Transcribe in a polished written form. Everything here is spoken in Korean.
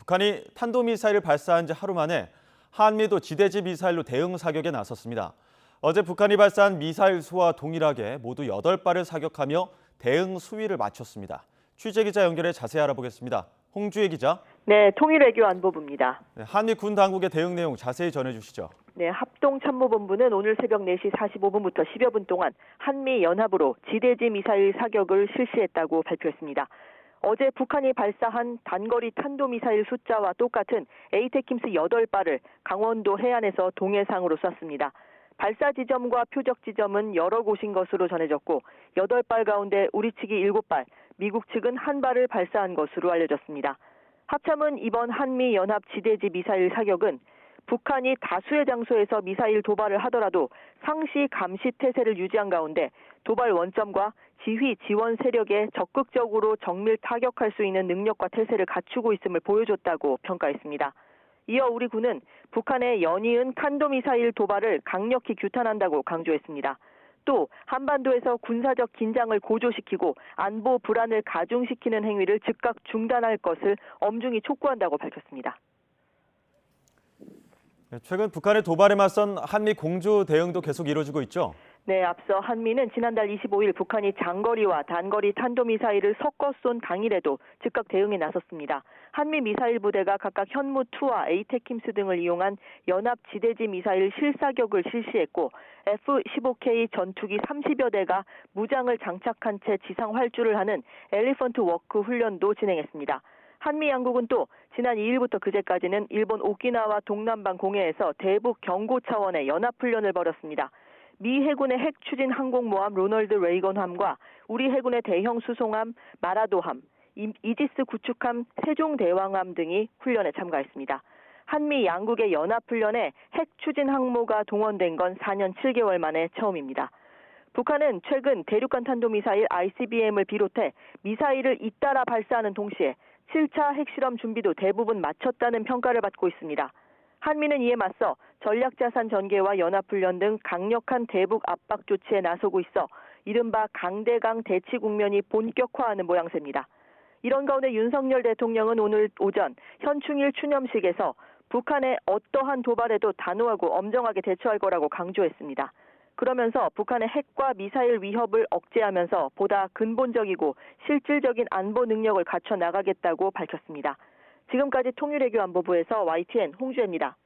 북한이 탄도미사일을 발사한 지 하루 만에 한미도 지대지 미사일로 대응 사격에 나섰습니다. 어제 북한이 발사한 미사일 수와 동일하게 모두 8발을 사격하며 대응 수위를 맞췄습니다. 취재기자 연결해 자세히 알아보겠습니다. 홍주혜 기자. 네, 통일외교안보부입니다. 한미 군 당국의 대응 내용 자세히 전해주시죠. 네, 합동참모본부는 오늘 새벽 4시 45분부터 10여 분 동안 한미 연합으로 지대지 미사일 사격을 실시했다고 발표했습니다. 어제 북한이 발사한 단거리 탄도미사일 숫자와 똑같은 에이테킴스 8발을 강원도 해안에서 동해상으로 쐈습니다. 발사 지점과 표적 지점은 여러 곳인 것으로 전해졌고 8발 가운데 우리 측이 7발, 미국 측은 1발을 발사한 것으로 알려졌습니다. 합참은 이번 한미연합 지대지 미사일 사격은 북한이 다수의 장소에서 미사일 도발을 하더라도 상시 감시 태세를 유지한 가운데 도발 원점과 지휘 지원 세력에 적극적으로 정밀 타격할 수 있는 능력과 태세를 갖추고 있음을 보여줬다고 평가했습니다. 이어 우리 군은 북한의 연이은 탄도미사일 도발을 강력히 규탄한다고 강조했습니다. 또 한반도에서 군사적 긴장을 고조시키고 안보 불안을 가중시키는 행위를 즉각 중단할 것을 엄중히 촉구한다고 밝혔습니다. 최근 북한의 도발에 맞선 한미 공조 대응도 계속 이루어지고 있죠? 네, 앞서 한미는 지난달 25일 북한이 장거리와 단거리 탄도미사일을 섞어 쏜 당일에도 즉각 대응에 나섰습니다. 한미 미사일 부대가 각각 현무2와 에이테킴스 등을 이용한 연합 지대지 미사일 실사격을 실시했고 F-15K 전투기 30여 대가 무장을 장착한 채 지상 활주를 하는 엘리펀트 워크 훈련도 진행했습니다. 한미 양국은 또 지난 2일부터 그제까지는 일본 오키나와 동남방 공해에서 대북 경고 차원의 연합훈련을 벌였습니다. 미 해군의 핵 추진 항공모함 로널드 레이건함과 우리 해군의 대형 수송함 마라도함, 이지스 구축함 세종대왕함 등이 훈련에 참가했습니다. 한미 양국의 연합훈련에 핵 추진 항모가 동원된 건 4년 7개월 만에 처음입니다. 북한은 최근 대륙간 탄도미사일 ICBM을 비롯해 미사일을 잇따라 발사하는 동시에 7차 핵실험 준비도 대부분 마쳤다는 평가를 받고 있습니다. 한미는 이에 맞서 전략자산 전개와 연합훈련 등 강력한 대북 압박 조치에 나서고 있어 이른바 강대강 대치 국면이 본격화하는 모양새입니다. 이런 가운데 윤석열 대통령은 오늘 오전 현충일 추념식에서 북한의 어떠한 도발에도 단호하고 엄정하게 대처할 거라고 강조했습니다. 그러면서 북한의 핵과 미사일 위협을 억제하면서 보다 근본적이고 실질적인 안보 능력을 갖춰 나가겠다고 밝혔습니다. 지금까지 통일외교안보부에서 YTN 홍주혜입니다.